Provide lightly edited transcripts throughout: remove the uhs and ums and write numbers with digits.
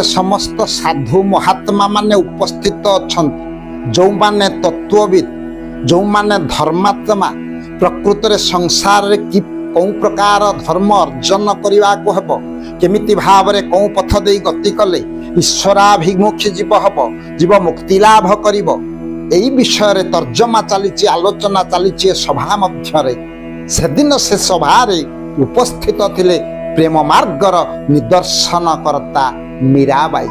समस्त साधु महात्मा माने उपस्थित अच्छा जो माने तत्वविद जो माने धर्मात्मा प्रकृत रे संसार रे कि कौ प्रकार धर्म अर्जन करने को हेब केमिति भाव रे कौ पथ दे गति कले ईश्वराभिमुखी जीव हब जीव मुक्ति लाभ करिब एई विषय रे तर्जमा चली आलोचना चली सभा मध्य सेदिन से सभा उपस्थित थिले प्रेम मार्गर निदर्शन करता मीराबाई।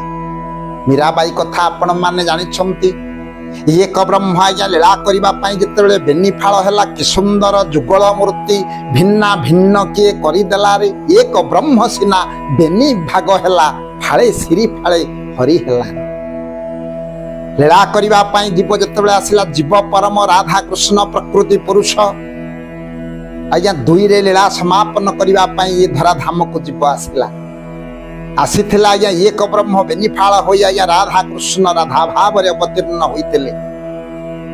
मीराबाई कथा आपण माने जानिछंती एक ब्रह्म आज्ञा लीला करने जिते बेनिफाल है कि सुंदर जुगल मूर्ति भिन्ना भिन्न किए करदेला एक ब्रह्म सीना बेनी भाग है फाड़े सिरी फाड़े हरि है लीला करने जीव जिते आसला जीव परम राधा कृष्ण प्रकृति पुरुष आज्ञा दुई रे लीला समापन करने ये धराधाम को जीव आसला आसी आज्ञा एक ब्रह्म बेनिफाल हो आज्ञा राधा कृष्ण राधा भाव अवतीर्ण होते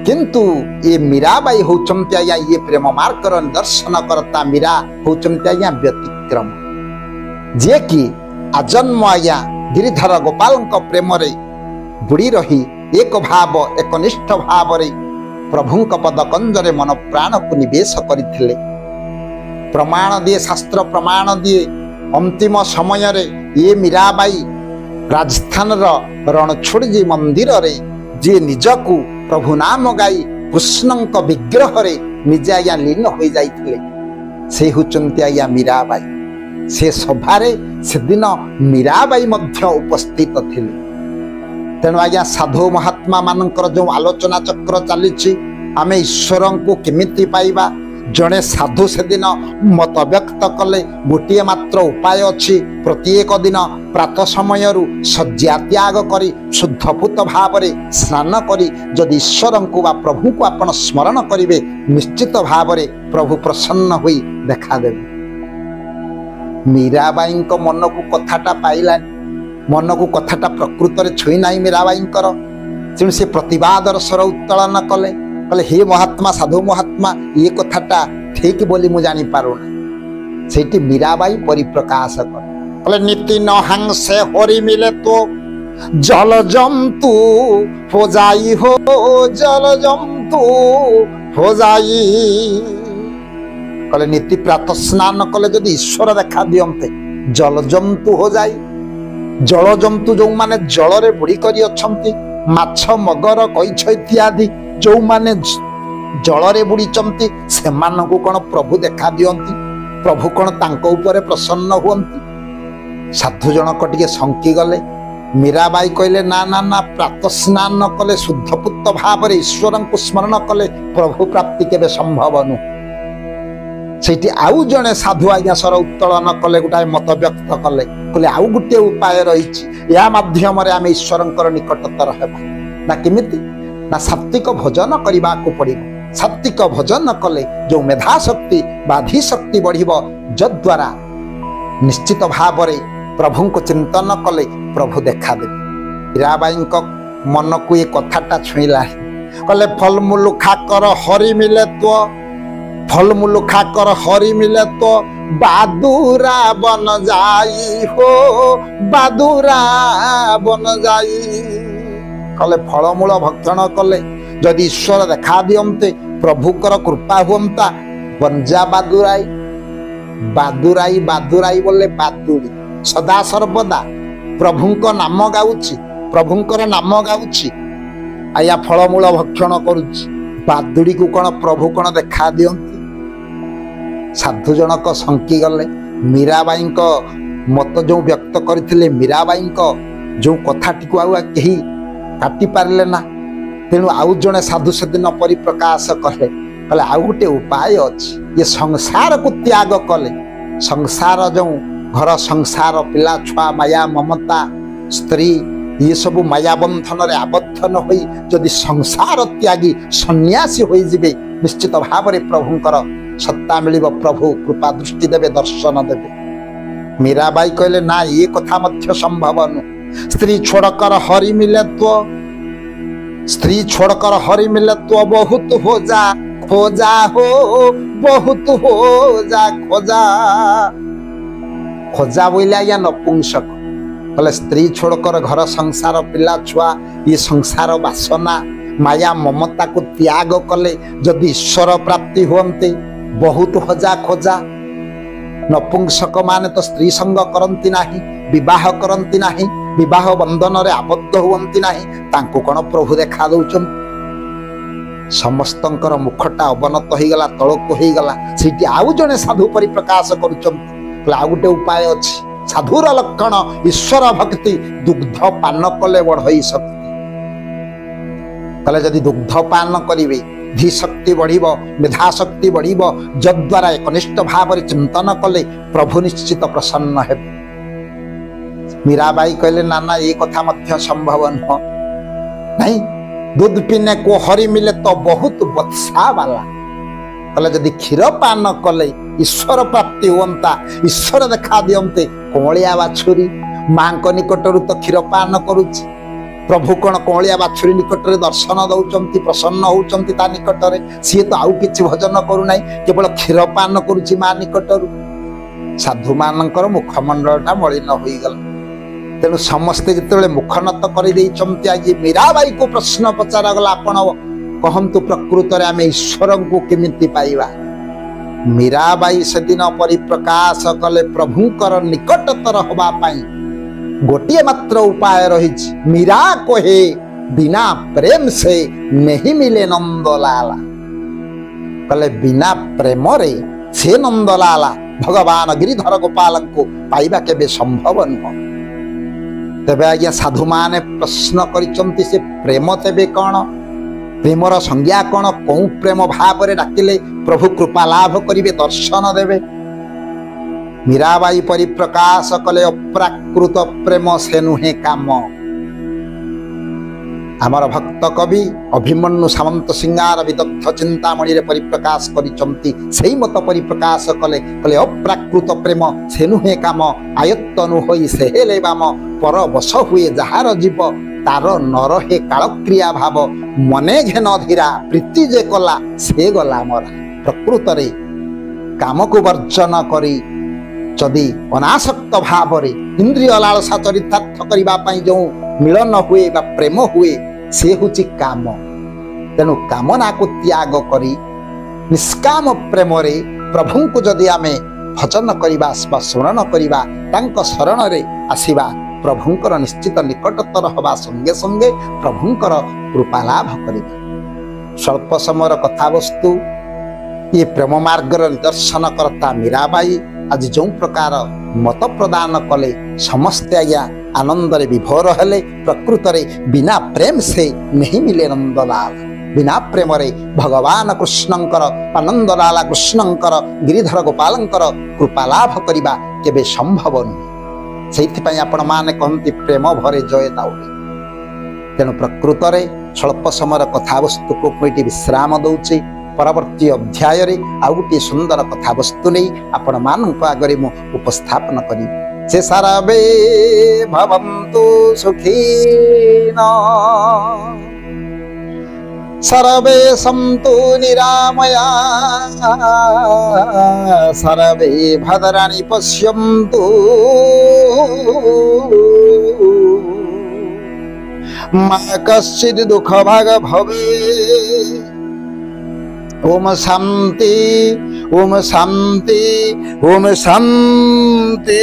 किंतु ये मीराबाई होचंती आज्ञा ये प्रेम मार्गर दर्शन करता मीरा होचंती आज्ञा व्यतिक्रम जे कि आजन्म आज्ञा गिरिधर गोपाल प्रेम रे बुड़ी रही एक भाव एकनिष्ठ भाव रे प्रभु पद कंजरे मन प्राण को निवेश करथिले प्रमाण दिए शास्त्र प्रमाण दिए अंतिम समय रे ये मीराबाई राजस्थान रणछोड़ी मंदिर रे जे निजकू प्रभु नाम गाई कृष्ण विग्रह रे निजे आज्ञा लीन हो जाइथिले से हुचंती आज्ञा मीराबाई से सभारे से दिन मीराबाई मध्य उपस्थित थिले तेणु आज्ञा साधु महात्मा मानकर जो आलोचना चक्र चली आमे ईश्वर को केमिति पाइबा जड़े साधु से दिन मत व्यक्त कले गोटे मात्र उपाय अच्छी प्रत्येक दिन प्रातः समय शज्या त्याग करी शुद्धपूत भाव में स्नान करी जदि ईश्वर को बा प्रभु को आपण स्मरण करेंगे निश्चित भाव में प्रभु प्रसन्न हुई देखादेवे। मीराबाई मन को कथाटा पाइला मन को कथाटा प्रकृत में छुई ना मीराबाई तेणु से प्रतिवादर स्वर उत्तोलन कले कहले हे महात्मा साधु महात्मा ये कथाटा ठीक बोली मु जानी पारुना सेठी मीराबाई परिप्रकाश कहले नीति न हंसे हरि मिले तो जल जंतु हो जाई हो जल जंतु हो जाई कहले नीति प्रातः स्नान कले जदि ईश्वर देखा दियंते जल जंतु हो जाई जल जंतु जो माने जल रे बुड़ी करी अछंती माछ मगर कईछ इत्यादि जो माने जल रे बुड़ी चंती से मान को कौन प्रभु देखा दियंती प्रभु कौन तांको ऊपर प्रसन्न हुंती साधु जनक टिके शंकी गले मीराबाई कहले ना ना ना प्रातः स्नान कले शुद्धपूत भाव रे ईश्वर को स्मरण कले प्रभु प्राप्ति केबे संभव नु सेठी आउ जने साधु आज्ञा स्वर उत्तोलन कले गोटाए मत व्यक्त कले कहले आउ गोटे उपाय रही या माध्यम रे आमे ईश्वरंकर निकटतर हेबा ना केमिति ना सात्विक भोजन करने को पड़ो सात्विक भोजन कले जो मेधा शक्ति बाधी शक्ति बढ़िब जद्वारा निश्चित भाव रे प्रभु को चिंतन कले प्रभु देखा देवे। मीराबाई मन को ये कथाटा छुईला कले फलमूल खाकर हरि मिले तो फलमूल खाकर हरि मिले तो बादुरा बन जाई हो बादुरा बन जाई कले फलमूल भक्षण कले जदि ईश्वर देखा दियंते प्रभुकर कृपा हुंता बंजा बादुराई बादुराई बादुराई बोले बादुड़ी सदा सर्वदा प्रभुंक नाम गाउची प्रभुंकर नाम गाउची आया फलमूल भक्षण करुची बादुड़ी को कौन प्रभु कौन देखा दियंती साधु जनक शंकी गले मीराबाई मत जो व्यक्त करथिले मीराबाई जो कथाटी को आउ केही काटी पारे ना तेणु आउ जड़े साधु से दिन परिप्रकाश कले कहले आउ गोटे उपाय अच्छी ये संसार को त्याग कले संसार जो घर संसार पिला छुआ माया ममता स्त्री ये सब माया बंधन रे आबद्ध न होई जदि संसार त्यागी सन्यासी होई जिबे निश्चित भाव रे प्रभुंकर सत्ता मिलिबो प्रभु कृपा दृष्टि देवे दर्शन देवे। मीराबाई कहले ना ये कथा मध्य संभव नु स्त्री छोड़कर हरि मिले तो स्त्री छोड़कर हरि मिले तो बहुत हो जा खोजा हो बहुत हो जा खोजा खोजा बोले आज्ञा नपुंसक बोले स्त्री छोड़कर घर संसार पिला छुआ ये संसार वासना माया ममता को त्याग कले जदि ईश्वर प्राप्ति हुंते बहुत हजा खोजा नपुंसक माने तो स्त्री संग करती नाही विवाह करती नाही विवाह बंधन रे आबद्ध हुंती नाही तांको कोन प्रभु देखा दउछन समस्तंकर मुखटा अवनत हो गला तळको हो गला सेठी आउ जने साधु परिप्रकाश करूछन आ गोटे उपाय अछि साधुर लक्षण ईश्वर भक्ति दुग्ध पान कले बढ़ई शक्ति कले जदि दुग्ध पान करिवे धी शक्ति बढ़िब मेधा शक्ति बढ़िब जद्वारा एकनिष्ठ भाव चिंतन कले प्रभु निश्चित प्रसन्न हे मीराबाई कहले नाना ये कथा मध्य संभव नुह नहीं दूध पीने को हरि मिले तो बहुत बत्सा वाला कले जदि क्षीर पान कले ईश्वर प्राप्ति हुंता ईश्वर देखा दियंते कोमलिया बाछुरी मां को निकटर तो क्षीर पान करुची प्रभु कौन कोमलिया बाछुरी निकटरे दर्शन दौचंती प्रसन्न होचंती ता निकटरे सी तो आउ किछि भजन करू नाही केवल क्षीर पान करुची मां निकटरू साधु मानकर मुखमंडलटा मलिन होई गला तेणु समस्ते जिते मुख नत कर मीराबाई को प्रश्न पचारा गला आपण कहतु प्रकृत रे आमे ईश्वर को केमिति पाइबा मीराबाई से दिन परिप्रकाश कले प्रभुकर निकटतर होबा पाई गोटे मात्र उपाय रही मीरा कहे बिना प्रेम से नहीं मिले नंदलाला कले बिना प्रेम रे से नंदलाला भगवान गिरिधर गोपाल को पाइबा केबे संभव नुह तेबे आज्ञा साधु माने प्रश्न करिसंती से प्रेम तेबे कौन प्रेमर संज्ञा कौन कौ प्रेम भाव रे डाकिले प्रभु कृपा लाभ करिवे दर्शन देवे मीराबाई परिप्रकाश कले अप्राकृत प्रेम से नुहे काम आमर भक्त कवि अभिमन्यु सामंत सिंगार विदग्ध चिंतामणि रे परिप्रकाश करिसंती सेही मत परिप्रकाश कले कले अप्राकृत प्रेम से नुहे काम आयत्त नु होई से हेले बाम पर बस हुए जहार जीव तार नर हे कालक्रिया भाव मने घेन धीरा प्रीति जे कला से गला मरा प्रकृत रे काम को वर्जन करी जदि अनासक्त भाव रे इंद्रिय लालसा चरितार्थ करिबा पई जो मिलन हुए बा प्रेम हुए से हुची काम तेणु कामना को त्याग करी निष्काम प्रेम रे प्रभु को जदि आमे भजन करिबा बा स्मरण करिबा तांको शरण रे आसीबा प्रभुंकर निश्चित निकटतर हवा संगे संगे प्रभुंकर कृपा लाभ करिबा स्वल्प समय कथा वस्तु ये प्रेम मार्गर निदर्शन करता मीराबाई आज जो प्रकार मत प्रदान कले समस्ते आज्ञा आनंद रे विभोर हेले प्रकृत रे बिना प्रेम से नहीं मिले नंदलाल बिना प्रेम रे भगवान कृष्णंकर आनंदलाला कृष्णंकर गिरिधर गोपालंकर कृपा लाभ करिबा केबे संभव नुहे सेइथिपाई आपण माने कहंती प्रेम भरे जय दाउडी तेणु प्रकृत रे स्वल्प समय कथा वस्तु को कोइटी विश्राम दउची परवर्ती अध्याय रे आउ गोटे सुंदर कथा वस्तु नहीं आपण मानक आगरे मु उपस्थापन करी से सर्वे भवन्तु सुखिनो सर्वे सन्तु निरामया सर्वे भद्राणि पश्यन्तु मा कश्चित् दुःखभाग् भवेत् ओम शांति ओम शांति ओम शांति।